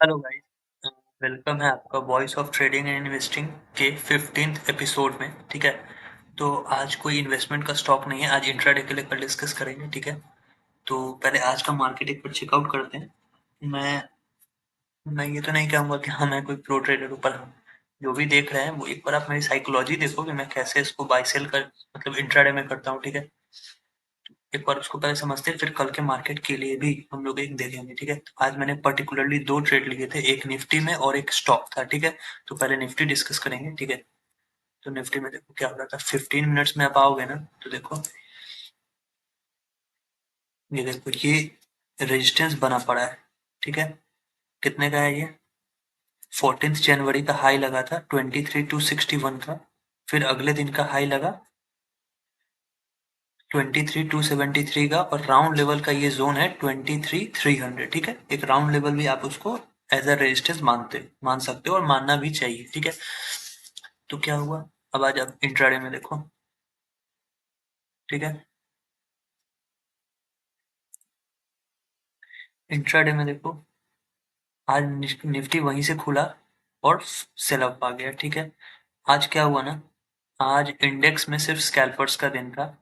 Hello guys. Welcome है आपका voice of trading and investing के 15th एपिसोड में। ठीक है, तो आज कोई इन्वेस्टमेंट का स्टॉक नहीं है, आज इंट्राडे के लिए कल डिस्कस करेंगे। ठीक है, तो पहले आज का मार्केट एक बार चेकआउट करते हैं। मैं मैं ये तो नहीं कहूँगा कि हाँ मैं कोई प्रो ट्रेडर हूँ, पर हाँ, जो भी देख रहे हैं वो एक बार आप मेरी साइकोलॉजी देखो कि मैं कैसे इसको बाय सेल कर मतलब इंट्राडे में करता हूँ। ठीक है, एक बार उसको पहले समझते हैं, फिर कल के मार्केट के लिए भी हम लोग एक देखेंगे। ठीक है, तो आज मैंने पर्टिकुलरली दो ट्रेड लिए थे, एक निफ्टी में और एक स्टॉक था। ठीक है, तो पहले निफ्टी डिस्कस करेंगे। ठीक है, तो निफ्टी में देखो क्या हो रहा था। 15 मिनट्स में आप आओगे ना तो देखो, ये देखो ये रेजिस्टेंस बना पड़ा है। ठीक है, कितने का है ये? 14 जनवरी का हाई लगा था 23,261 का। फिर अगले दिन का हाई लगा 23,273 का, और राउंड लेवल का ये जोन है 23,300। ठीक है, एक राउंड लेवल भी आप उसको एज अ रेजिस्टेंस मान सकते हो और मानना भी चाहिए। ठीक है, तो क्या हुआ, अब आज आप इंट्राडे में देखो। ठीक है, इंट्राडे में देखो, आज निफ्टी वहीं से खुला और सेल ऑफ आ गया। ठीक है, आज क्या हुआ ना, आज इंडेक्स में सिर्फ स्कैल्पर्स का दिन था।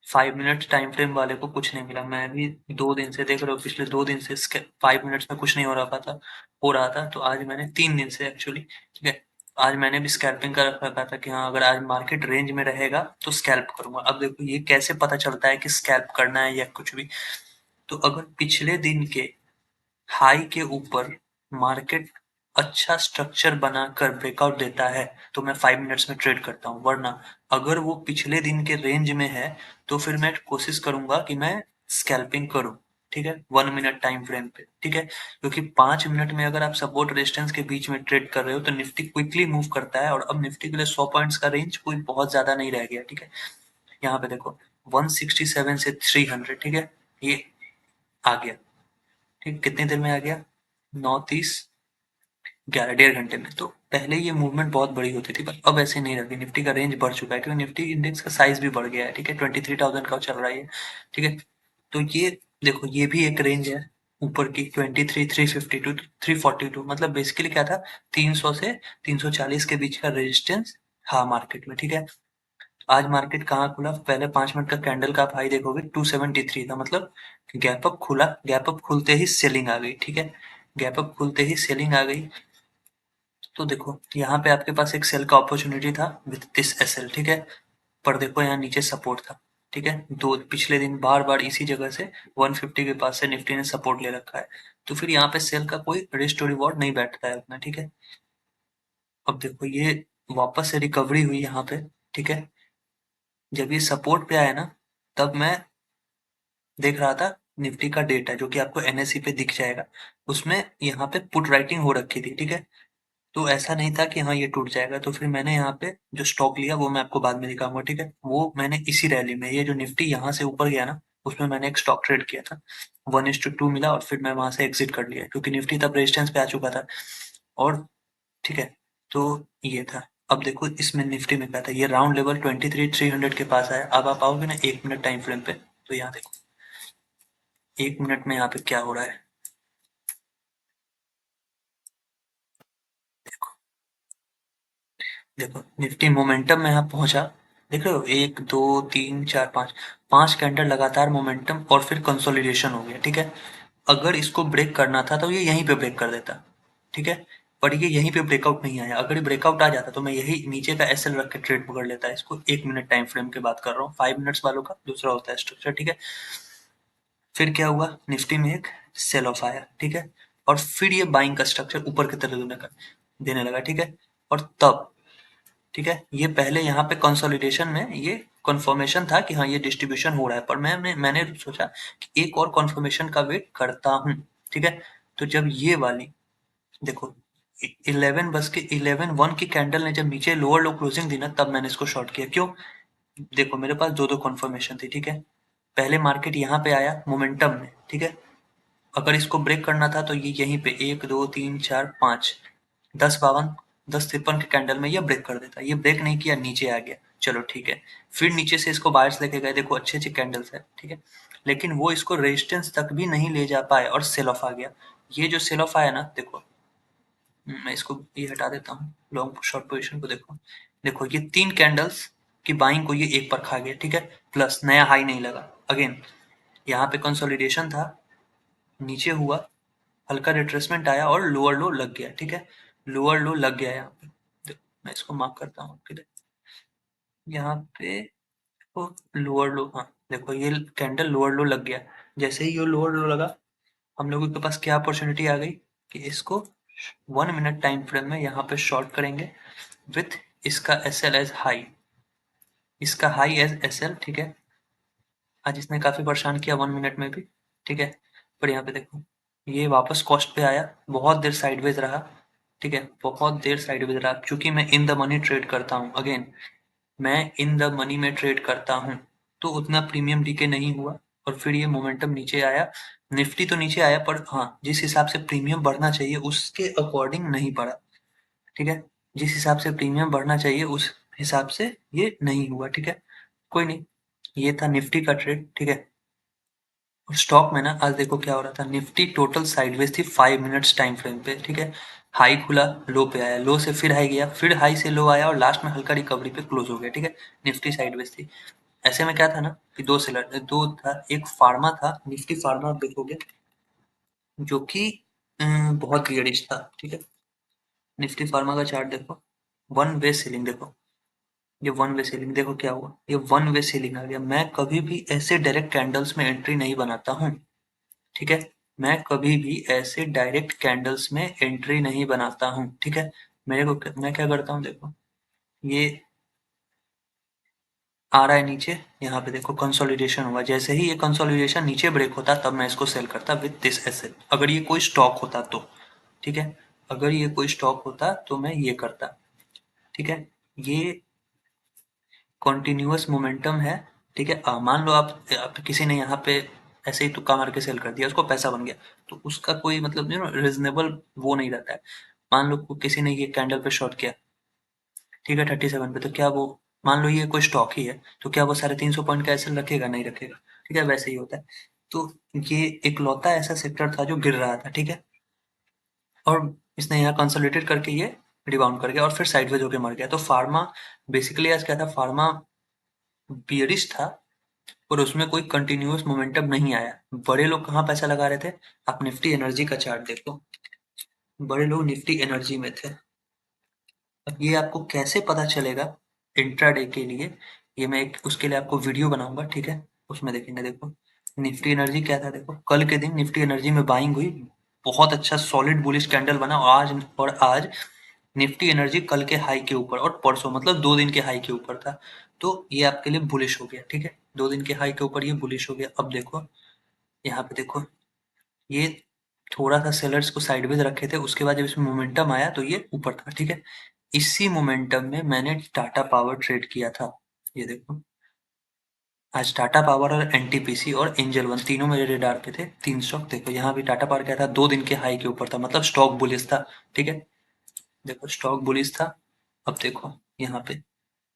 5 मिनट टाइम फ्रेम वाले को कुछ नहीं मिला। मैं भी 2 दिन से देख रहा हूँ, पिछले 2 दिन से 5 मिनट्स में कुछ नहीं हो रहा था। तो आज मैंने 3 दिन से एक्चुअली, ठीक है, आज मैंने भी स्कैल्पिंग का रख रखा था कि हाँ अगर आज मार्केट रेंज में रहेगा तो स्कैल्प करूंगा। अब देखो ये कैसे पता चलता है कि स्कैल्प करना है या कुछ भी। तो अगर पिछले दिन के हाई के ऊपर मार्केट अच्छा स्ट्रक्चर बनाकर ब्रेकआउट देता है तो मैं 5 मिनट्स में ट्रेड करता हूँ, वरना अगर वो पिछले दिन के रेंज में है तो फिर मैं कोशिश करूंगा कि मैं स्कैल्पिंग करूं। ठीक है, 1 मिनट टाइम फ्रेम पे। ठीक है, क्योंकि 5 मिनट में अगर आप सपोर्ट रेजिस्टेंस के बीच में ट्रेड कर रहे हो तो निफ्टी क्विकली मूव करता है, और अब निफ्टी के लिए 100 पॉइंट्स का रेंज कोई बहुत ज्यादा नहीं रह गया। ठीक है, यहाँ पे देखो 167 से 300। ठीक है, ये आ गया। ठीक, कितनी देर में आ गया? 9:30, 11 डेढ़ घंटे में। तो पहले ये मूवमेंट बहुत बड़ी होती थी, पर अब ऐसे नहीं रहती। निफ्टी का रेंज बढ़ चुका है क्योंकि निफ्टी इंडेक्स का साइज भी बढ़ गया है। ठीक है, 23,000 का चल रहा है ये। ठीक है, तो ये देखो ये भी एक रेंज है ऊपर की, 23,352 342। मतलब बेसिकली क्या था, 300 से 340 के बीच का रेजिस्टेंस। हाँ मार्केट में। ठीक है, आज मार्केट कहाँ खुला, पहले 5 मिनट का कैंडल का आप हाई देखोगे 273 था। मतलब गैप अप खुला, गैप अप खुलते ही सेलिंग आ गई। ठीक है, गैप अप खुलते ही सेलिंग आ गई। तो देखो यहाँ पे आपके पास एक सेल का अपॉर्चुनिटी था विद दिस एसएल। ठीक है, पर देखो यहाँ नीचे सपोर्ट था। ठीक है, दो पिछले दिन बार बार इसी जगह से 150 के पास से निफ्टी ने सपोर्ट ले रखा है। तो फिर यहाँ पे सेल का कोई रिस्क टू रिवॉर्ड नहीं बैठता है उतना। ठीक है, अब देखो ये वापस से रिकवरी हुई यहाँ पे। ठीक है, जब ये सपोर्ट पे आया ना, तब मैं देख रहा था निफ्टी का डेटा जो कि आपको एनएसई पे दिख जाएगा, उसमें यहाँ पे पुट राइटिंग हो रखी थी। ठीक है, तो ऐसा नहीं था कि हाँ ये टूट जाएगा। तो फिर मैंने यहाँ पे जो स्टॉक लिया वो मैं आपको बाद में दिखाऊंगा। ठीक है, वो मैंने इसी रैली में, ये जो निफ्टी यहाँ से ऊपर गया ना, उसमें मैंने एक स्टॉक ट्रेड किया था। 1:2 मिला और फिर मैं वहां से एग्जिट कर लिया क्योंकि निफ्टी तब रेजिस्टेंस पे आ चुका था। और ठीक है, तो ये था। अब देखो इसमें निफ्टी में क्या था, ये राउंड लेवल 23,300 के पास आया। अब आप आओगे ना 1 मिनट टाइम फ्रेम पे, तो यहाँ देखो 1 मिनट में यहाँ पे क्या हो रहा है। देखो देखो निफ्टी मोमेंटम में यहाँ पहुंचा। देख रहे हो, 1 2 3 4 5, 5 कैंडल लगातार मोमेंटम और फिर कंसोलिडेशन हो गया। ठीक है, अगर इसको ब्रेक करना था तो ये यहीं पे ब्रेक कर देता। ठीक है, पर ये यहीं पे ब्रेकआउट नहीं आया। अगर ये ब्रेकआउट आ जाता तो मैं यही नीचे का एसएल रख के ट्रेड पकड़ लेता है इसको। 1 मिनट टाइम फ्रेम की बात कर रहा हूँ, 5 मिनट्स वालों का दूसरा होता है स्ट्रक्चर। ठीक है, फिर क्या हुआ, निफ्टी में एक सेल ऑफ आया। ठीक है, और फिर ये बाइंग का स्ट्रक्चर ऊपर की तरफ देने लगा। ठीक है, और तब ठीक है, ये पहले यहाँ पे कंसोलिडेशन में ये कंफर्मेशन था कि हाँ ये डिस्ट्रीब्यूशन हो रहा है, पर मैंने सोचा कि एक और कंफर्मेशन का वेट करता हूँ। ठीक है, तो जब ये वाली देखो 11 की कैंडल ने जब नीचे लोअर लो क्लोजिंग दी ना, तब मैंने इसको शॉर्ट किया। क्यों? देखो मेरे पास दो दो कंफर्मेशन थी। ठीक है, पहले मार्केट यहाँ पे आया मोमेंटम में। ठीक है, अगर इसको ब्रेक करना था तो ये यहीं पे 1 2 3 4 5, 10 52, 10 53 के कैंडल में ये ब्रेक कर देता। ये ब्रेक नहीं किया, नीचे आ गया। चलो ठीक है, फिर नीचे से इसको बायर्स लेके गए, देखो अच्छे अच्छे कैंडल्स है। ठीक है, लेकिन वो इसको रेजिस्टेंस तक भी नहीं ले जा पाए और सेल ऑफ आ गया। ये जो सेल ऑफ आया ना, देखो मैं इसको ये हटा देता हूँ, लॉन्ग शॉर्ट पोजीशन को देखो। देखो ये 3 कैंडल्स की बाइंग को ये एक पर खा गया, ठीक है? प्लस नया हाई नहीं लगा। अगेन यहाँ पे कंसोलिडेशन था, नीचे हुआ, हल्का रिट्रेसमेंट आया और लोअर लो लग गया, ठीक है? लोअर लो लग गया यहाँ पे। मैं इसको मार्क करता हूँ आपके लिए। यहाँ पे देखो लोअर लो, हाँ देखो ये कैंडल लोअर लो लग गया। जैसे ही ये लोअर लो लगा, हम लोगों के पास क्या अपॉर्चुनिटी आ गई कि इसको 1 मिनट टाइम फ्रेम में यहाँ पे शॉर्ट करेंगे विथ इसका एस एल एज हाई, इसका हाई एज एस एल, ठीक है? आज इसने काफी परेशान किया 1 मिनट में भी, ठीक है? पर यहाँ पे देखो ये वापस कॉस्ट पे आया, बहुत देर साइडवेज रहा, ठीक है? बहुत देर साइडवेज रहा। चूंकि मैं इन द मनी ट्रेड करता हूँ, अगेन मैं इन द मनी में ट्रेड करता हूँ, तो उतना प्रीमियम डीके नहीं हुआ और फिर ये मोमेंटम नीचे आया। निफ्टी तो नीचे आया पर हाँ जिस हिसाब से प्रीमियम बढ़ना चाहिए उसके अकॉर्डिंग नहीं बढ़ा, ठीक है? जिस हिसाब से प्रीमियम बढ़ना चाहिए उस हिसाब से ये नहीं हुआ, ठीक है? कोई नहीं, ये था निफ्टी का ट्रेड, ठीक है? और स्टॉक में ना आज देखो क्या हो रहा था, निफ्टी टोटल साइडवेज थी 5 मिनट्स टाइम फ्रेम पे, ठीक है? हाई खुला, लो पे आया, लो से फिर हाई गया, फिर हाई से लो आया और लास्ट में हल्का रिकवरी पे क्लोज हो गया, ठीक है? निफ्टी साइडवेज थी। ऐसे में क्या था ना कि दो था, एक फार्मा था, निफ्टी फार्मा आप देखोगे जो कि बहुत बियरिश था, ठीक है? निफ्टी फार्मा का चार्ट देखो, वन वे सेलिंग देखो, ये वन वे सेलिंग देखो क्या हुआ, ये वन वे सेलिंग आ गया। मैं कभी भी ऐसे डायरेक्ट कैंडल्स में एंट्री नहीं बनाता हूँ, ठीक है? मैं कभी भी ऐसे डायरेक्ट कैंडल्स में एंट्री नहीं बनाता हूँ, ठीक है? मैं क्या करता हूँ देखो, ये आ रहा है नीचे, यहाँ पे देखो कंसोलिडेशन हुआ, जैसे ही ये कंसोलिडेशन नीचे ब्रेक होता तब मैं इसको सेल करता विद दिस एसेट। अगर ये कोई स्टॉक होता तो, ठीक है? अगर ये कोई स्टॉक होता तो मैं ये करता, ठीक है? ये कॉन्टिन्यूअस मोमेंटम है, ठीक है? मान लो आप किसी ने यहाँ पे ऐसे ही तुक्का मार के सेल कर दिया, उसको पैसा बन गया, तो उसका कोई मतलब रीजनेबल वो नहीं रहता है। मान लो किसी ने ये कैंडल पे शॉर्ट किया, ठीक है, 37 पे, तो क्या वो, मान लो ये कोई स्टॉक ही है, तो क्या वो 350 पॉइंट का एसएल रखेगा? नहीं रखेगा, ठीक है? वैसे ही होता है। तो ये इकलौता ऐसा सेक्टर था जो गिर रहा था, ठीक है? और इसने यहाँ कंसोलिडेट करके ये रिबाउंड कर गया और फिर साइडवेज होके मर गया। तो फार्मा बेसिकली आज क्या था, फार्मा बियरिश था और उसमें कोई कंटिन्यूअस मोमेंटम नहीं आया। बड़े लोग कहाँ पैसा लगा रहे थे? आप निफ्टी एनर्जी का चार्ट देखो, बड़े लोग निफ्टी एनर्जी में थे। अब ये आपको कैसे पता चलेगा इंट्राडे के लिए, ये मैं एक उसके लिए आपको वीडियो बनाऊंगा, ठीक है? उसमें देखेंगे। देखो निफ्टी एनर्जी क्या था, देखो कल के दिन निफ्टी एनर्जी में बाइंग हुई, बहुत अच्छा सॉलिड बुलिश कैंडल बना और आज निफ्टी एनर्जी कल के हाई के ऊपर और परसों मतलब 2 दिन के हाई के ऊपर था, तो ये आपके लिए बुलिश हो गया, ठीक है? 2 दिन के हाई के ऊपर ये बुलिश हो गया। अब देखो यहाँ पे देखो, ये थोड़ा सा सेलर्स को साइडवेज रखे थे, उसके बाद जब इसमें मोमेंटम आया तो ये ऊपर था, ठीक है? इसी मोमेंटम में मैंने टाटा पावर ट्रेड किया था, ये देखो। आज टाटा पावर और एनटीपीसी और एंजल वन तीनों मेरे रेडार पे थे, 3 स्टॉक। देखो यहाँ भी टाटा पावर क्या था, 2 दिन के हाई के ऊपर था, मतलब स्टॉक बुलिश था, ठीक है? देखो स्टॉक बुलिश था। अब देखो यहाँ पे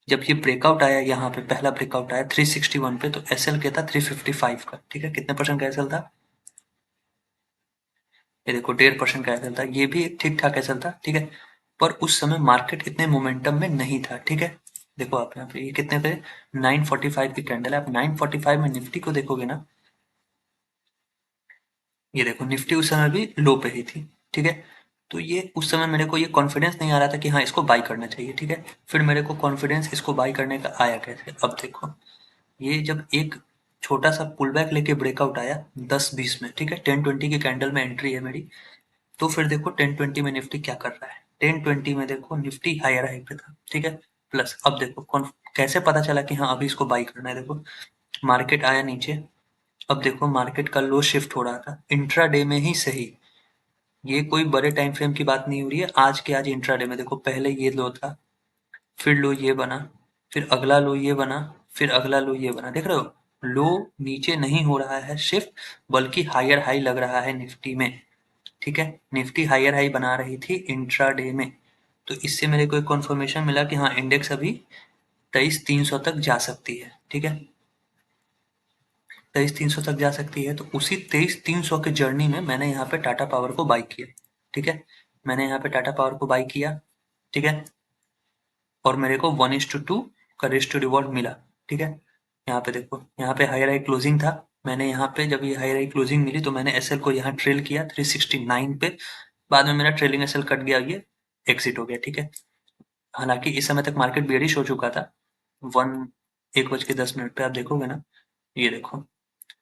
जब ये ब्रेकआउट आया, यहाँ पे पहला ब्रेकआउट आया 361 पे, तो एसएल क्या था, 355 का, ठीक है? कितने परसेंट का एसएल था? ये देखो 1.5% का एसएल था, ये भी ठीक ठाक एसएल था, ठीक है? पर उस समय मार्केट इतने मोमेंटम में नहीं था, ठीक है? देखो आप यहाँ पे ये कितने पे, 945 की कैंडल है। आप 945 में निफ्टी को देखोगे ना, ये देखो निफ्टी उस समय भी लो पे ही थी, ठीक है? तो ये उस समय मेरे को ये कॉन्फिडेंस नहीं आ रहा था कि हाँ इसको बाई करना चाहिए, ठीक है? फिर मेरे को कॉन्फिडेंस इसको बाई करने का आया कैसे, अब देखो ये जब एक छोटा सा पुल बैक लेके ब्रेकआउट आया 10-20 में, ठीक है? 10-20 की कैंडल में एंट्री है मेरी। तो फिर देखो 10-20 में निफ्टी क्या कर रहा है, 10-20 में देखो निफ्टी हायर हाई पे था, ठीक है? प्लस अब देखो कैसे पता चला कि हाँ अभी इसको बाई करना है, देखो मार्केट आया नीचे, अब देखो मार्केट का लो शिफ्ट हो रहा था इंट्राडे में ही सही, ये कोई बड़े टाइम फ्रेम की बात नहीं हो रही है, आज के आज इंट्राडे में देखो पहले ये लो था, फिर लो ये बना, फिर अगला लो ये बना, फिर अगला लो ये बना, देख रहे हो? लो नीचे नहीं हो रहा है शिफ्ट, बल्कि हायर हाई लग रहा है निफ्टी में, ठीक है? निफ्टी हायर हाई बना रही थी इंट्राडे में, तो इससे मेरे को एक कंफर्मेशन मिला कि हाँ इंडेक्स अभी 23,300 तक जा सकती है, ठीक है? 23,300 तक जा सकती है, तो उसी 23,300 के जर्नी में मैंने यहाँ पे टाटा पावर को बाई किया, ठीक है? मैंने यहाँ पे टाटा पावर को बाई किया, ठीक है, और मेरे को 1:2 का रिस्क टू रिवॉर्ड मिला, ठीक है। यहाँ पे देखो, यहाँ पे हाई राइट क्लोजिंग था, मैंने यहाँ पे जब ये हाई राइट क्लोजिंग मिली तो मैंने एसएल को यहाँ ट्रेल किया 369 पे, बाद में मेरा ट्रेलिंग एसएल कट गया, ये एग्जिट हो गया, ठीक है। हालांकि इस समय तक मार्केट बेरिश हो चुका था, 1:10 पे आप देखोगे ना, ये देखो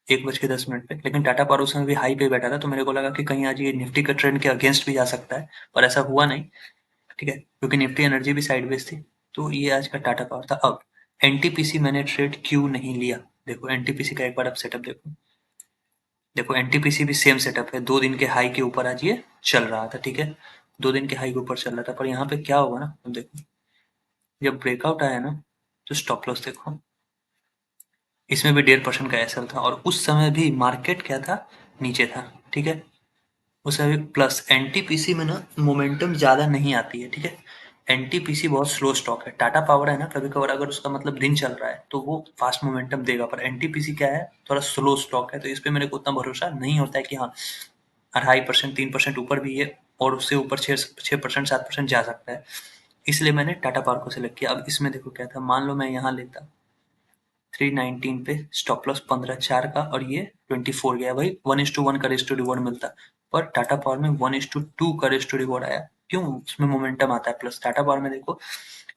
1:10 पे, लेकिन टाटा पावर उस समय भी हाई पे बैठा था, तो मेरे को लगा कि कहीं आज ये निफ्टी का ट्रेंड के अगेंस्ट भी जा सकता है, पर ऐसा हुआ नहीं, ठीक है, क्योंकि निफ्टी एनर्जी भी साइडवेज थी। तो ये आज का टाटा पावर था। अब एनटीपीसी मैंने ट्रेड क्यों नहीं लिया, देखो एनटीपीसी का एक बार आप सेटअप देखो, देखो एनटीपीसी भी सेम सेटअप है, 2 दिन के हाई के ऊपर आज ये चल रहा था, ठीक है, 2 दिन के हाई के ऊपर चल रहा था, पर यहाँ पे क्या होगा ना, अब देखो जब ब्रेकआउट आया ना, तो स्टॉप लॉस देखो, इसमें भी 1.5% का एसएल था, और उस समय भी मार्केट क्या था, नीचे था, ठीक है। उस समय प्लस एनटीपीसी में ना मोमेंटम ज़्यादा नहीं आती है, ठीक है। एनटीपीसी बहुत स्लो स्टॉक है, टाटा पावर है ना, कभी कभार अगर उसका मतलब दिन चल रहा है तो वो फास्ट मोमेंटम देगा, पर एनटीपीसी क्या है, थोड़ा स्लो स्टॉक है, तो इस पे मेरे को उतना भरोसा नहीं होता है कि हाँ 2.5% 3% ऊपर भी है, और उससे ऊपर 6% 7% जा सकता है, इसलिए मैंने टाटा पावर को सिलेक्ट किया। अब इसमें देखो क्या था, मान लो मैं यहाँ लेता 319 पे, स्टॉप लॉस 15/4 का, और ये 24 गया, भाई 1:1 का रेस्ट टू रिवॉर्ड मिलता, पर टाटा पावर में 1:2 का रेस्ट टू रिवॉर्ड आया, क्यों, उसमें मोमेंटम आता है, प्लस टाटा पावर में देखो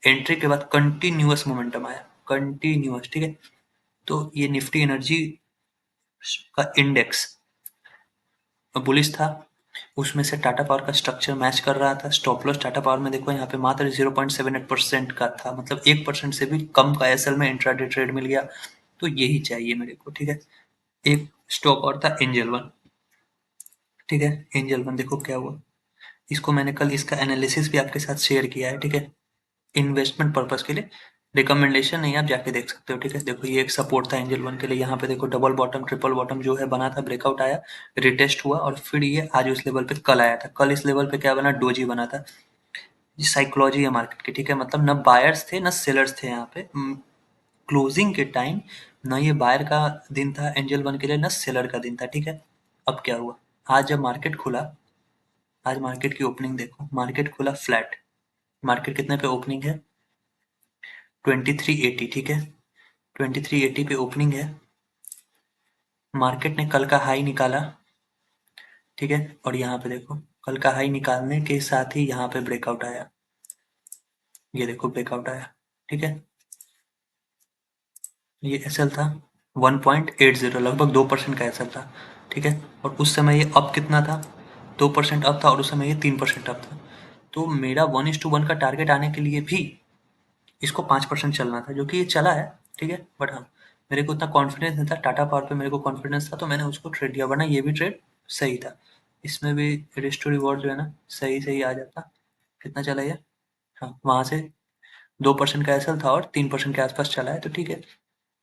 एंट्री के बाद कंटिन्यूअस मोमेंटम आया, कंटिन्यूअस, ठीक है। तो ये निफ्टी एनर्जी का इंडेक्स बुलिश था, उसमें से टाटा पावर का स्ट्रक्चर मैच कर रहा था, स्टॉप लॉस टाटा पावर में देखो यहाँ पे मात्र 0.78% का था, मतलब 1% से भी कम का एसएल में इंट्राडे ट्रेड मिल गया, तो यही चाहिए मेरे को, ठीक है। एक स्टॉक और था एंजल वन, ठीक है, एंजल वन देखो क्या हुआ, इसको मैंने कल इसका एनालिसिस भी आपके साथ शेयर किया है, ठीक है, इन्वेस्टमेंट पर्पस के लिए, रिकमेंडेशन नहीं, आप जाके देख सकते हो, ठीक है। देखो ये एक सपोर्ट था एंजल वन के लिए, यहाँ पे देखो डबल बॉटम ट्रिपल बॉटम जो है बना था, ब्रेकआउट आया, रिटेस्ट हुआ, और फिर ये आज उस लेवल पे कल आया था, कल इस लेवल पे क्या बना, डोजी बना था। ये साइकोलॉजी है मार्केट की, ठीक है, मतलब न बायर्स थे न सेलर्स थे यहाँ पे क्लोजिंग के टाइम, न ये बायर का दिन था एंजल वन के लिए, न सेलर का दिन था, ठीक है। अब क्या हुआ, आज जब मार्केट खुला, आज मार्केट की ओपनिंग देखो, मार्केट खुला फ्लैट, मार्केट कितने पे ओपनिंग है, 2380, ठीक है, 2380 पे ओपनिंग है, मार्केट ने कल का हाई निकाला, ठीक है, और यहाँ पे देखो कल का हाई निकालने के साथ ही यहाँ पे ब्रेकआउट आया, ये देखो ब्रेकआउट आया, ठीक है, ये एसएल था 1.80, लगभग 2% का एसएल था, ठीक है, और उस समय ये अप कितना था, 2% अप था, और उस समय ये 3% अप था, तो मेरा 1:1 का टारगेट आने के लिए भी इसको 5% चलना था, जो कि ये चला है, ठीक है, बट हाँ मेरे को उतना कॉन्फिडेंस नहीं था, टाटा पावर पे मेरे को कॉन्फिडेंस था, तो मैंने उसको ट्रेड किया, वरना ये भी ट्रेड सही था, इसमें भी रिस्क टू रिवॉर्ड जो है ना सही सही आ जाता। कितना चला ये, हाँ वहां से 2% का एसएल था और 3% के आसपास चला है, तो ठीक है,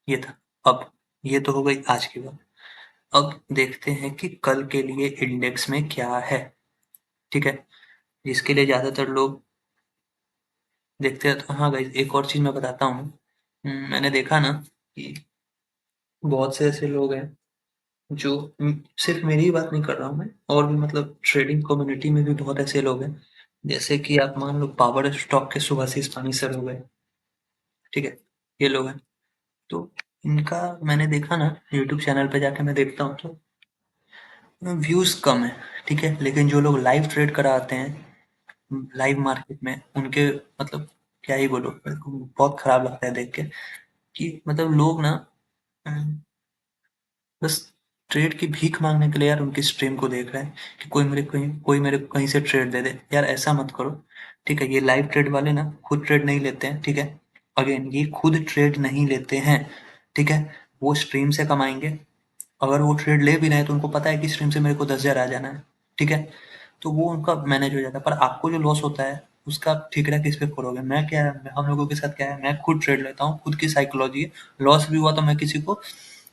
ये था। अब ये तो हो गई आज की बात, अब देखते हैं कि कल के लिए इंडेक्स में क्या है, ठीक है, जिसके लिए ज्यादातर लोग देखते हैं, तो हाँ गाइस एक और चीज मैं बताता हूँ, मैंने देखा ना कि बहुत से ऐसे लोग हैं जो सिर्फ मेरी ही बात नहीं कर रहा हूँ मैं, और भी मतलब ट्रेडिंग कम्युनिटी में भी बहुत ऐसे लोग हैं, जैसे कि आप मान लो पावर स्टॉक के सुभाषिस पानी सर हो गए, ठीक है, ये लोग हैं, तो इनका मैंने देखा ना यूट्यूब चैनल पे जाके मैं देखता हूँ तो व्यूज कम है, ठीक है, लेकिन जो लोग लाइव ट्रेड कराते हैं लाइव मार्केट में, उनके मतलब क्या ही बोलो, मेरे को बहुत खराब लगता है देख के, कि मतलब लोग ना बस ट्रेड की भीख मांगने के लिए यार उनकी स्ट्रीम को देख रहे हैं कि कोई मेरे को कहीं से ट्रेड दे दे, यार ऐसा मत करो, ठीक है। ये लाइव ट्रेड वाले ना खुद ट्रेड नहीं लेते हैं, ठीक है, अगेन ये खुद ट्रेड नहीं लेते हैं, ठीक है, वो स्ट्रीम से कमाएंगे, अगर वो ट्रेड ले भी रहे हैं तो उनको पता है कि स्ट्रीम से मेरे को 10,000 आ जाना है, ठीक है, तो वो उनका मैनेज हो जाता है, पर आपको जो लॉस होता है उसका ठिकरा किस पे फोड़ोगे, मैं क्या, हम लोगों के साथ क्या है, मैं खुद ट्रेड लेता हूँ, खुद की साइकोलॉजी है, लॉस भी हुआ तो मैं किसी को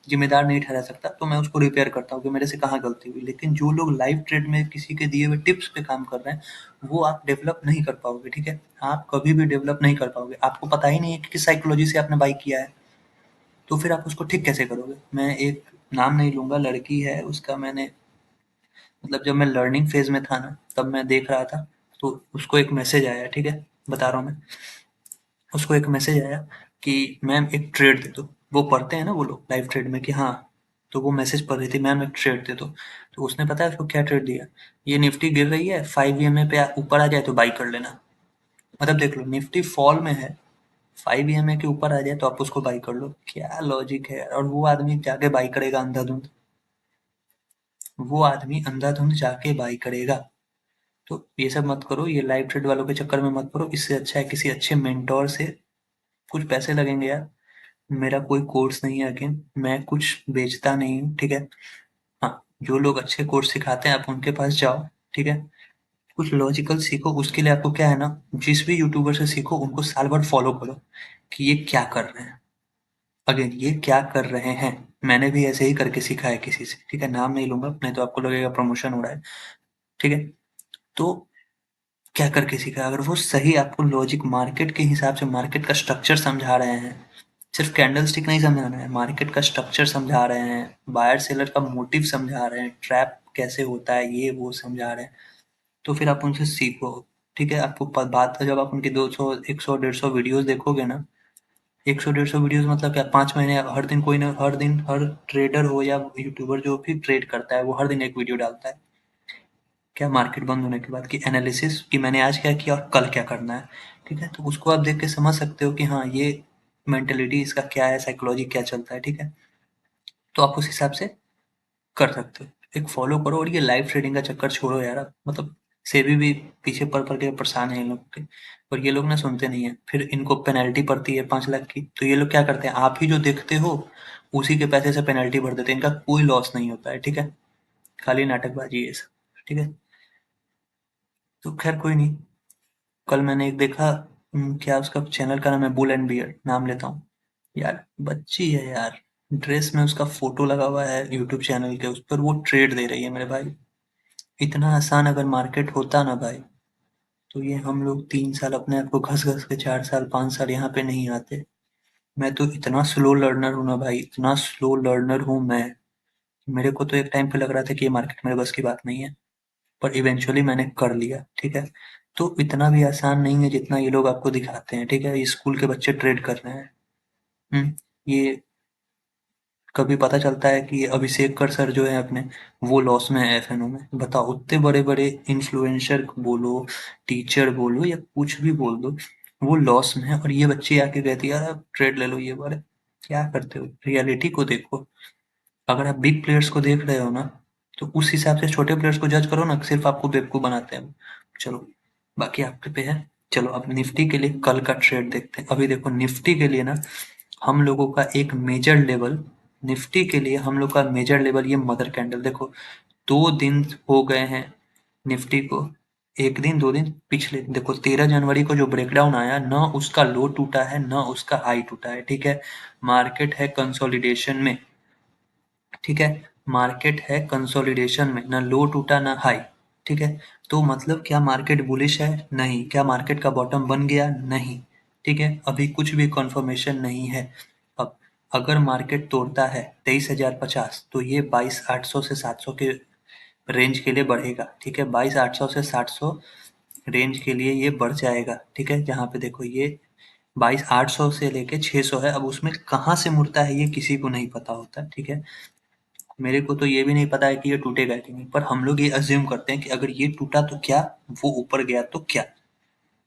जिम्मेदार नहीं ठहरा सकता, तो मैं उसको रिपेयर करता हूँ कि मेरे से कहाँ गलती हुई, लेकिन जो लोग लाइव ट्रेड में किसी के दिए हुए टिप्स पे काम कर रहे हैं वो आप डेवलप नहीं कर पाओगे, ठीक है, आप कभी भी डेवलप नहीं कर पाओगे, आपको पता ही नहीं है कि किस साइकोलॉजी से आपने बाई किया है, तो फिर आप उसको ठीक कैसे करोगे। मैं एक नाम नहीं लूंगा, लड़की है उसका, मैंने मतलब जब मैं लर्निंग फेज में था ना तब मैं देख रहा था, तो उसको एक मैसेज आया, ठीक है, बता रहा हूँ मैं। उसको एक मैसेज आया कि मैम एक ट्रेड दे दो। वो पढ़ते हैं ना वो लोग लाइव ट्रेड में कि हाँ, तो वो मैसेज पढ़ रही थी मैम एक ट्रेड दे दो। तो उसने पता है उसको क्या ट्रेड दिया? ये निफ्टी गिर रही है, 5 EMA पे ऊपर आ जाए तो बाई कर लेना। मतलब देख लो, निफ्टी फॉल में है, 5 EMA के ऊपर आ जाए तो आप उसको बाई कर लो। क्या लॉजिक है यार! और वो आदमी जाके बाई करेगा अंधाधुंध, वो आदमी अंधाधुंध जाके बाई करेगा। तो ये सब मत करो, ये लाइव ट्रेड वालों के चक्कर में मत पड़ो। इससे अच्छा है किसी अच्छे मेंटोर से, कुछ पैसे लगेंगे यार। मेरा कोई कोर्स नहीं है, अगेन मैं कुछ बेचता नहीं हूँ, ठीक है। हाँ, जो लोग अच्छे कोर्स सिखाते हैं आप उनके पास जाओ, ठीक है। कुछ लॉजिकल सीखो, उसके लिए आपको क्या है ना, जिस भी यूट्यूबर से सीखो उनको साल भर फॉलो करो कि ये क्या कर रहे हैं। अगेन ये क्या कर रहे हैं, मैंने भी ऐसे ही करके सीखा है किसी से, ठीक है। नाम नहीं लूंगा नहीं तो आपको लगेगा प्रमोशन हो रहा है, ठीक है। तो क्या करके सीखा, अगर वो सही आपको लॉजिक मार्केट के हिसाब से मार्केट का स्ट्रक्चर समझा रहे हैं, सिर्फ कैंडल स्टिक नहीं समझाना है, मार्केट का स्ट्रक्चर समझा रहे हैं, बायर सेलर का मोटिव समझा रहे हैं, ट्रैप कैसे होता है ये वो समझा रहे हैं, तो फिर आप उनसे सीखो, ठीक है। आपको बात, जब आप उनकी 200 100 150 वीडियोस देखोगे ना, 100 150 वीडियोस मतलब क्या, 5 महीने हर दिन कोई ना, हर दिन हर ट्रेडर हो या यूट्यूबर जो भी ट्रेड करता है वो हर दिन एक वीडियो डालता है, क्या मार्केट बंद होने के बाद की एनालिसिस कि मैंने आज क्या किया और कल क्या करना है, ठीक है। तो उसको आप देख के समझ सकते हो कि हाँ ये मेंटेलिटी इसका क्या है, साइकोलॉजी क्या चलता है, ठीक है। तो आप उस हिसाब से कर सकते हो, एक फॉलो करो। और ये लाइव ट्रेडिंग का चक्कर छोड़ो यार, आप मतलब सेबी भी पीछे पड़ के परेशान है इन लोग के। और ये लोग ना सुनते नहीं है, फिर इनको पेनल्टी पड़ती है 5 लाख की, तो ये लोग क्या करते हैं, आप ही जो देखते हो उसी के पैसे से पेनल्टी भर देते हैं, इनका कोई लॉस नहीं होता है, ठीक है। खाली नाटकबाजी है ये सब, ठीक है। तो खैर कोई नहीं। कल मैंने एक देखा, क्या उसका चैनल का नाम है, बुल एंड बियर नाम लेता हूँ यार, बच्ची है यार, ड्रेस में उसका फोटो लगा हुआ है यूट्यूब चैनल के, उस पर वो ट्रेड दे रही है मेरे भाई। इतना आसान अगर मार्केट होता ना भाई, तो ये हम लोग 3 साल अपने आप को घस घस के 4 साल 5 साल यहाँ पे नहीं आते। मैं तो इतना स्लो लर्नर हूँ ना भाई, इतना स्लो लर्नर हूँ मैं। मेरे को तो एक टाइम पे लग रहा था कि ये मार्केट मेरे बस की बात नहीं है, पर इवेंचुअली मैंने कर लिया, ठीक है। तो इतना भी आसान नहीं है जितना ये लोग आपको दिखाते हैं, ठीक है। ये स्कूल के बच्चे ट्रेड कर रहे हैं। ये कभी पता चलता है कि अभिषेक कर सर जो है अपने, वो लॉस में है एफएनओ में। बताओ, उतने बड़े बड़े इन्फ्लुएंसर बोलो, टीचर बोलो या कुछ भी बोल दो, वो लॉस में है और ये बच्ची आके कहती है यार आप ट्रेड ले लो ये बारे। क्या करते हो, रियलिटी को देखो। अगर आप बिग प्लेयर्स को देख रहे हो ना, तो उस हिसाब से छोटे प्लेयर्स को जज करो ना, सिर्फ आपको बेवकूफ बनाते हैं। चलो, बाकी आपके पे है। चलो अब निफ्टी के लिए कल का ट्रेड देखते हैं। अभी देखो निफ्टी के लिए ना, हम लोगों का एक मेजर लेवल, निफ्टी के लिए हम लोग का मेजर लेवल ये मदर कैंडल देखो, 2 दिन हो गए हैं निफ्टी को। एक दिन 2 दिन पिछले देखो, 13 जनवरी को जो ब्रेकडाउन आया ना, उसका लो टूटा है ना उसका हाई टूटा है, ठीक है। मार्केट है कंसोलिडेशन में, ठीक है। मार्केट है कंसोलिडेशन में, ना लो टूटा ना हाई, ठीक है। तो मतलब क्या मार्केट बुलिश है? नहीं। क्या मार्केट का बॉटम बन गया? नहीं। ठीक है, अभी कुछ भी कंफर्मेशन नहीं है। अब अगर मार्केट तोड़ता है 23,050, तो ये 22,800 से 700 के रेंज के लिए बढ़ेगा, ठीक है। 22,800 से 700 रेंज के लिए ये बढ़ जाएगा, ठीक है। जहाँ पे देखो ये 22,800 से लेके 600 है, अब उसमें कहाँ से मुड़ता है ये किसी को नहीं पता होता, ठीक है। मेरे को तो ये भी नहीं पता है कि ये टूटेगा कि नहीं, पर हम लोग ये अज्यूम करते हैं कि अगर ये टूटा तो क्या, वो ऊपर गया तो क्या,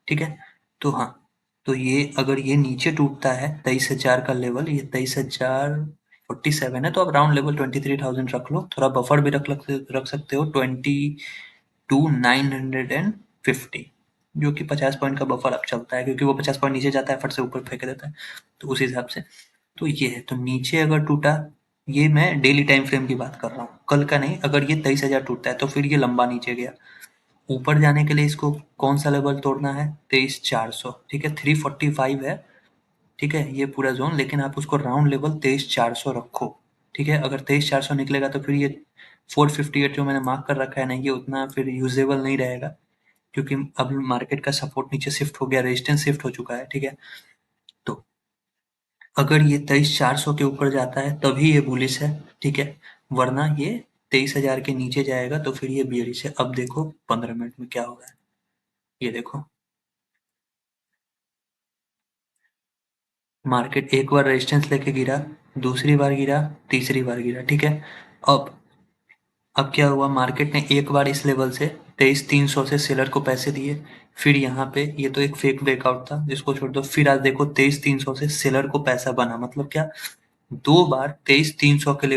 ठीक है। तो हाँ, तो ये अगर ये नीचे टूटता है 23,000 का लेवल, ये 23,047 है, तो आप राउंड लेवल 23,000 रख लो, थोड़ा बफर भी रख सकते हो 22,950, जो कि 50 पॉइंट का बफर अब चलता है, क्योंकि वो 50 पॉइंट नीचे जाता है फट से ऊपर फेंक देता है, तो उस हिसाब से। तो ये है, तो नीचे अगर टूटा, ये मैं डेली टाइम फ्रेम की बात कर रहा हूँ, कल का नहीं। अगर ये 23,000 टूटता है तो फिर ये लंबा नीचे गया, ऊपर जाने के लिए इसको कौन सा लेवल तोड़ना है? 23,400, ठीक है। 345 है, ठीक है, ये पूरा जोन, लेकिन आप उसको राउंड लेवल 23,400 रखो, ठीक है। अगर 23,400 निकलेगा तो फिर ये 458 जो मैंने मार्क कर रखा है ना, ये उतना फिर यूजेबल नहीं रहेगा, क्योंकि अब मार्केट का सपोर्ट नीचे शिफ्ट हो गया, रेजिस्टेंस शिफ्ट हो चुका है, ठीक है। तो अगर ये 23,400 के ऊपर जाता है तभी ये बुलिश है, ठीक है। वरना ये 23,000 के नीचे जाएगा तो फिर ये बियरिश है। अब देखो 15 मिनट में क्या होगा। ये देखो, मार्केट एक बार रेजिस्टेंस लेके गिरा, दूसरी बार गिरा, तीसरी बार गिरा, ठीक है। अब अब क्या हुआ, मार्केट ने एक बार इस लेवल से 23,300 से सेलर को पैसे दिए, फिर यहाँ पे ये तो एक फेक ब्रेकआउट था जिसको छोड़ दो, फिर आज देखो 23,300 से सेलर को पैसा बना, मतलब क्या, दो बार 23,300 के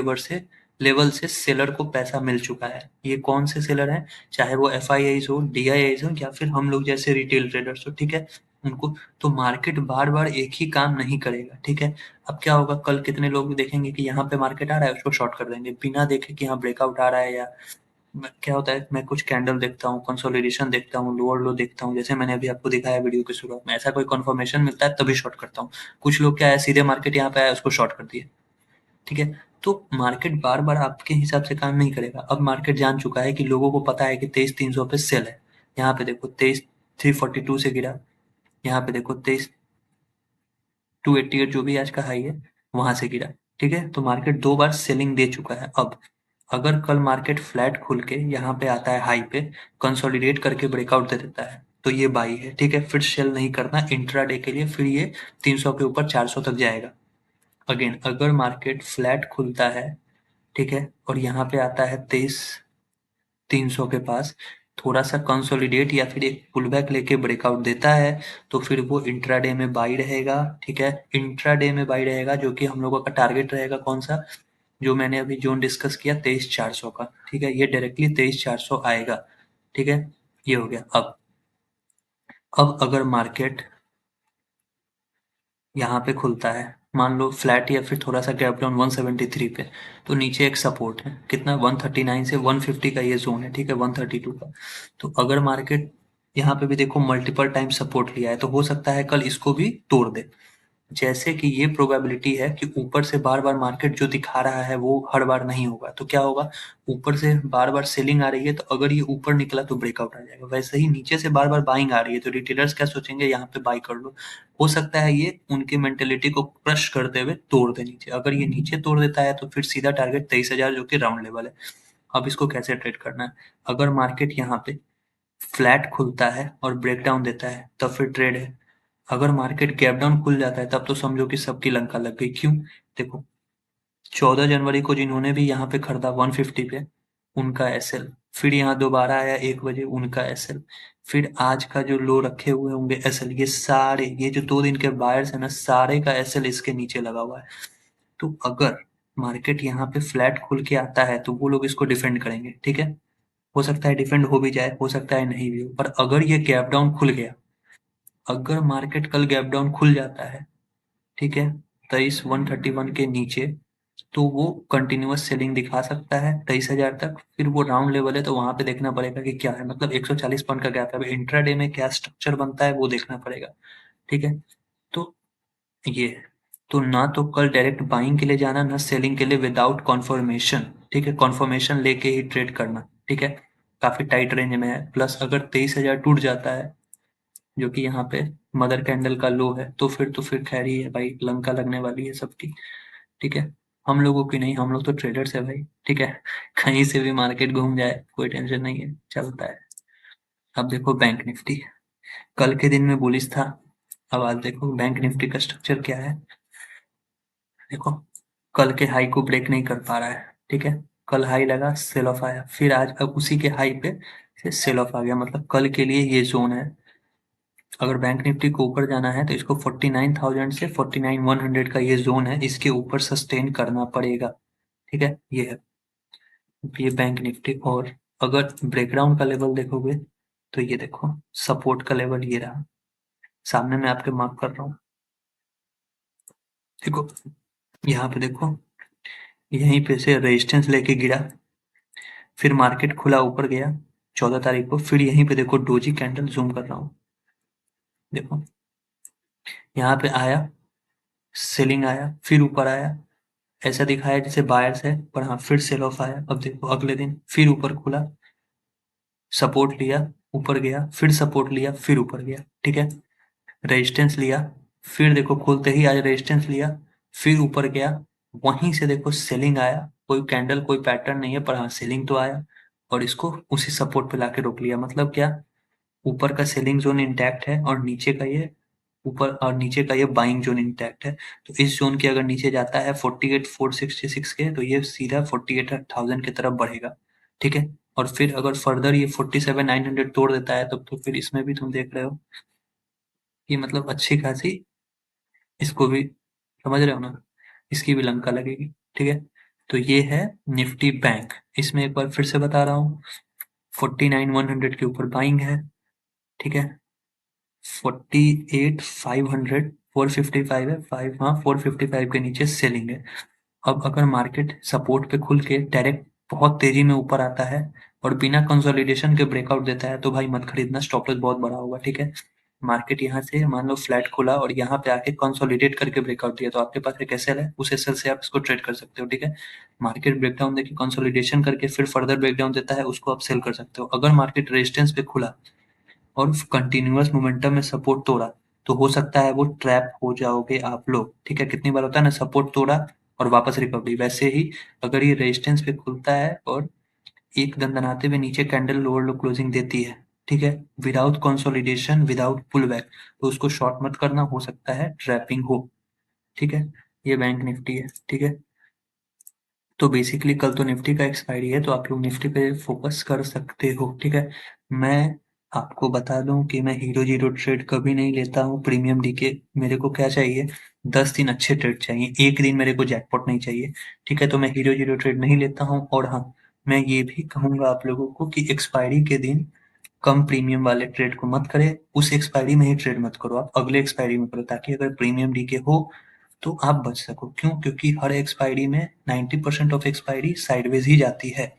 लेवल से सेलर को पैसा मिल चुका है। ये कौन से सेलर हैं, चाहे वो एफ आई आईज हो, डी आई आईज हो, या फिर हम लोग जैसे रिटेल ट्रेडर्स हो, ठीक है, उनको। तो मार्केट बार बार एक ही काम नहीं करेगा, ठीक है। अब क्या होगा, कल कितने लोग देखेंगे कि यहाँ पे मार्केट आ रहा है, उसको शॉर्ट कर देंगे बिना देखे कि यहाँ ब्रेकआउट आ रहा है, या क्या होता है, मैं कुछ कैंडल देखता हूँ, कंसोलिडेशन देखता हूँ, लोअर लो देखता हूँ, जैसे मैंने अभी आपको दिखाया वीडियो की शुरुआत में, ऐसा कोई कंफर्मेशन मिलता है तभी शॉर्ट करता हूँ। कुछ लोग क्या है, सीधे मार्केट यहाँ पे आया उसको शॉर्ट कर दिए, ठीक है। तो मार्केट बार बार आपके हिसाब से काम नहीं करेगा। अब मार्केट जान चुका है कि लोगों को पता है कि 23,300 पे सेल है। यहाँ पे देखो 23,342 से गिरा, यहाँ पे देखो 23,288 जो भी आज का हाई है वहां से गिरा, ठीक है। तो मार्केट दो बार सेलिंग दे चुका है। अब अगर कल मार्केट फ्लैट खुल के यहाँ पे आता है हाई पे, कंसोलिडेट करके ब्रेकआउट दे देता है, तो ये बाई है, ठीक है। फिर सेल नहीं करना इंट्राडे के लिए, फिर ये 300 के ऊपर 400 तक जाएगा। अगेन अगर मार्केट फ्लैट खुलता है, ठीक है, और यहाँ पे आता है 23,300 के पास, थोड़ा सा कंसोलिडेट या फिर एक पुल बैक लेके ब्रेकआउट देता है, तो फिर वो इंट्राडे में बाई रहेगा, ठीक है। इंट्राडे में बाई रहेगा, जो कि हम लोगों का टारगेट रहेगा कौन सा, जो मैंने अभी जोन डिस्कस किया 23,400 का, ठीक है। ये डायरेक्टली 23,400 आएगा, ठीक है। ये हो गया। अब अगर मार्केट यहाँ पे खुलता है, मान लो फ्लैट या फिर थोड़ा सा गैप डाउन 173 पे, तो नीचे एक सपोर्ट है कितना, 139 से 150 का ये जोन है, ठीक है, 132 का। तो अगर मार्केट यहाँ पे भी देखो मल्टीपल टाइम सपोर्ट लिया है, तो हो सकता है कल इसको भी तोड़ दे। जैसे कि ये प्रोबेबिलिटी है कि ऊपर से बार बार मार्केट जो दिखा रहा है वो हर बार नहीं होगा, तो क्या होगा, ऊपर से बार बार सेलिंग आ रही है, तो अगर ये ऊपर निकला तो ब्रेकआउट आ जाएगा, वैसे ही नीचे से बार बार बाइंग आ रही है तो रिटेलर्स क्या सोचेंगे, यहाँ पे बाई कर लो। हो सकता है ये उनकी मेंटेलिटी को क्रश करते हुए तोड़ दे नीचे। अगर ये नीचे तोड़ देता है तो फिर सीधा टारगेट 23,000 जो कि राउंड लेवल है। अब इसको कैसे ट्रेड करना है, अगर मार्केट यहाँ पे फ्लैट खुलता है और ब्रेकडाउन देता है तब फिर ट्रेड है। अगर मार्केट गैप डाउन खुल जाता है तब तो समझो कि सबकी लंका लग गई। क्यों, देखो 14 जनवरी को जिन्होंने भी यहाँ पे खरीदा 150 पे, उनका एसएल, फिर यहाँ दोबारा आया 1 बजे, उनका एसएल, फिर आज का जो लो रखे हुए होंगे एसएल, ये सारे, ये जो 2 दिन के बायर्स है ना, सारे का एसएल इसके नीचे लगा हुआ है। तो अगर मार्केट यहाँ पे फ्लैट खुल के आता है तो वो लोग इसको डिफेंड करेंगे, ठीक है। हो सकता है डिफेंड हो भी जाए, हो सकता है नहीं भी हो, पर अगर ये गैप डाउन खुल गया, अगर मार्केट कल गैप डाउन खुल जाता है, ठीक है, 23,131 के नीचे, तो वो कंटिन्यूअस सेलिंग दिखा सकता है 23,000 तक। फिर वो राउंड लेवल है तो वहां पे देखना पड़ेगा कि क्या है, मतलब 140 पॉइंट का गैप है, इंट्राडे में क्या स्ट्रक्चर बनता है वो देखना पड़ेगा, ठीक है। तो ये है। तो ना तो कल डायरेक्ट बाइंग के लिए जाना, ना सेलिंग के लिए विदाउट कॉन्फर्मेशन, ठीक है, कॉन्फर्मेशन लेके ही ट्रेड करना, ठीक है। काफी टाइट रेंज में है, प्लस अगर 23,000 टूट जाता है, जो कि यहाँ पे मदर कैंडल का लो है, तो फिर खैर ही है भाई, लंका लगने वाली है सबकी, ठीक है। हम लोगों की नहीं, हम लोग तो ट्रेडर्स है भाई, ठीक है। कहीं से भी मार्केट घूम जाए कोई टेंशन नहीं है, चलता है। अब देखो बैंक निफ्टी, कल के दिन में बुलिश था, अब आज देखो बैंक निफ्टी का स्ट्रक्चर क्या है। देखो कल के हाई को ब्रेक नहीं कर पा रहा है, ठीक है। कल हाई लगा, सेल ऑफ आया, फिर आज अब उसी के हाई पे से सेल ऑफ आ गया, मतलब कल के लिए ये जोन है। अगर बैंक निफ्टी को ऊपर जाना है तो इसको 49,000 से 49,100 का ये जोन है, इसके ऊपर सस्टेन करना पड़ेगा, ठीक है। ये बैंक निफ्टी। और अगर ब्रेकडाउन का लेवल देखोगे तो ये देखो सपोर्ट का लेवल ये रहा, सामने मैं आपके मार्क कर रहा हूँ, देखो यहाँ पे देखो, यहीं पे से रेजिस्टेंस लेके गिरा, फिर मार्केट खुला ऊपर गया 14 तारीख को, फिर यहीं पे देखो डोजी कैंडल, जूम कर रहा हूँ, देखो यहाँ पे आया, सेलिंग आया, फिर ऊपर आया, ऐसा दिखाया जैसे बायर्स है, पर हाँ फिर सेल ऑफ आया। अब देखो अगले दिन फिर ऊपर खुला, सपोर्ट लिया, ऊपर गया, फिर सपोर्ट लिया, फिर ऊपर गया, ठीक है। रेजिस्टेंस लिया, फिर देखो खोलते ही आज रेजिस्टेंस लिया, फिर ऊपर गया, वहीं से देखो सेलिंग आया, कोई कैंडल कोई पैटर्न नहीं है, पर हाँ सेलिंग तो आया, और इसको उसी सपोर्ट पे लाके रोक लिया। मतलब क्या, ऊपर का सेलिंग जोन इंटैक्ट है और नीचे का ये ऊपर और नीचे का ये बाइंग जोन इंटैक्ट है। तो इस जोन के अगर नीचे जाता है 48,466 के, तो ये सीधा 48,000 की तरफ बढ़ेगा, ठीक है। और फिर अगर फर्दर ये 47,900 तोड़ देता है, तब तो फिर इसमें भी तुम देख रहे हो कि मतलब अच्छी खासी इसको भी, समझ रहे हो ना, इसकी भी लंका लगेगी, ठीक है। तो ये है निफ्टी बैंक। इसमें एक बार फिर से बता रहा हूँ, 49,100 के ऊपर बाइंग है, ठीक है। 48,500, 455 है, 5, हाँ 455 के नीचे सेलिंग है। अब अगर मार्केट सपोर्ट पे खुल के डायरेक्ट बहुत तेजी में ऊपर आता है और बिना कंसोलिडेशन के ब्रेकआउट देता है, तो भाई मत खरीदना, स्टॉप लॉस बहुत बड़ा होगा, ठीक है। मार्केट यहाँ से मान लो फ्लैट खुला और यहाँ पे आके कंसोलिडेट करके ब्रेकआउट दिया, तो आपके पास एक एसएल है, उस एसएल से आप इसको ट्रेड कर सकते हो, ठीक है। मार्केट ब्रेकडाउन देके कंसोलिडेशन करके फिर फर्दर ब्रेकडाउन देता है, उसको आप सेल कर सकते हो। अगर मार्केट रेजिस्टेंस पे खुला और कंटिन्यूअस मोमेंटम में सपोर्ट तोड़ा, तो हो सकता है वो ट्रैप हो जाओगे आप लोग, ठीक है। कितनी बार होता है ना, सपोर्ट तोड़ा और वापस रिकवरी, वैसे ही अगर ये रेजिस्टेंस पे खुलता है और एक दंदनाते हुए नीचे कैंडल लोअर लो क्लोजिंग देती है, ठीक है, without consolidation, without pull back, तो उसको शॉर्ट मत करना, हो सकता है ट्रैपिंग हो, ठीक है। ये बैंक निफ्टी है, ठीक है। तो बेसिकली कल तो निफ्टी का एक्सपायरी है, तो आप लोग निफ्टी पे फोकस कर सकते हो, ठीक है। मैं आपको बता दूं कि मैं हीरो जीरो ट्रेड कभी नहीं लेता हूँ प्रीमियम डीके। मेरे को क्या चाहिए, 10 दिन अच्छे ट्रेड चाहिए, एक दिन मेरे को जैकपॉट नहीं चाहिए, ठीक है। तो मैं हीरो जीरो ट्रेड नहीं लेता हूँ। और हाँ, मैं ये भी कहूंगा आप लोगों को कि एक्सपायरी के दिन कम प्रीमियम वाले ट्रेड को मत करें, उस एक्सपायरी में ही ट्रेड मत करो, आप अगले एक्सपायरी में करो, ताकि अगर प्रीमियम डीके हो तो आप बच सको। क्यों? क्योंकि हर एक्सपायरी में 90% ऑफ एक्सपायरी साइडवेज ही जाती है,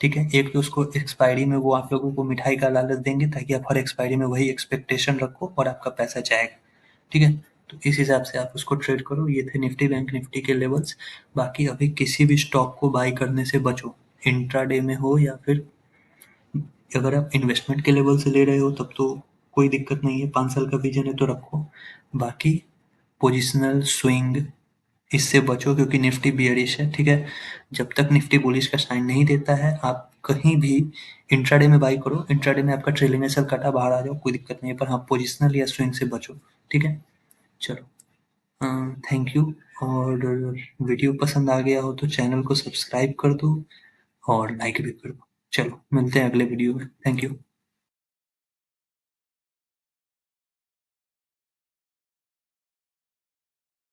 ठीक है। एक तो उसको एक्सपायरी में वो आप लोगों को मिठाई का लालच देंगे, ताकि आप हर एक्सपायरी में वही एक्सपेक्टेशन रखो और आपका पैसा जाएगा, ठीक है। तो इस हिसाब से आप उसको ट्रेड करो। ये थे निफ्टी बैंक निफ्टी के लेवल्स। बाकी अभी किसी भी स्टॉक को बाई करने से बचो, इंट्राडे में हो या फिर अगर आप इन्वेस्टमेंट के लेवल से ले रहे हो, तब तो कोई दिक्कत नहीं है, 5 साल का विजन है तो रखो। बाकी पोजिशनल स्विंग, इससे बचो, क्योंकि निफ्टी बियरिश है, ठीक है। जब तक निफ्टी बुलिश का साइन नहीं देता है, आप कहीं भी इंट्राडे में बाई करो, इंट्राडे में आपका ट्रेलिंग एसएल कटा बाहर आ जाओ, कोई दिक्कत नहीं है, पर हाँ पोजिशनल या स्विंग से बचो, ठीक है। चलो, थैंक यू। और वीडियो पसंद आ गया हो तो चैनल को सब्सक्राइब कर दो और लाइक भी कर दो। चलो, मिलते हैं अगले वीडियो में। Thank you.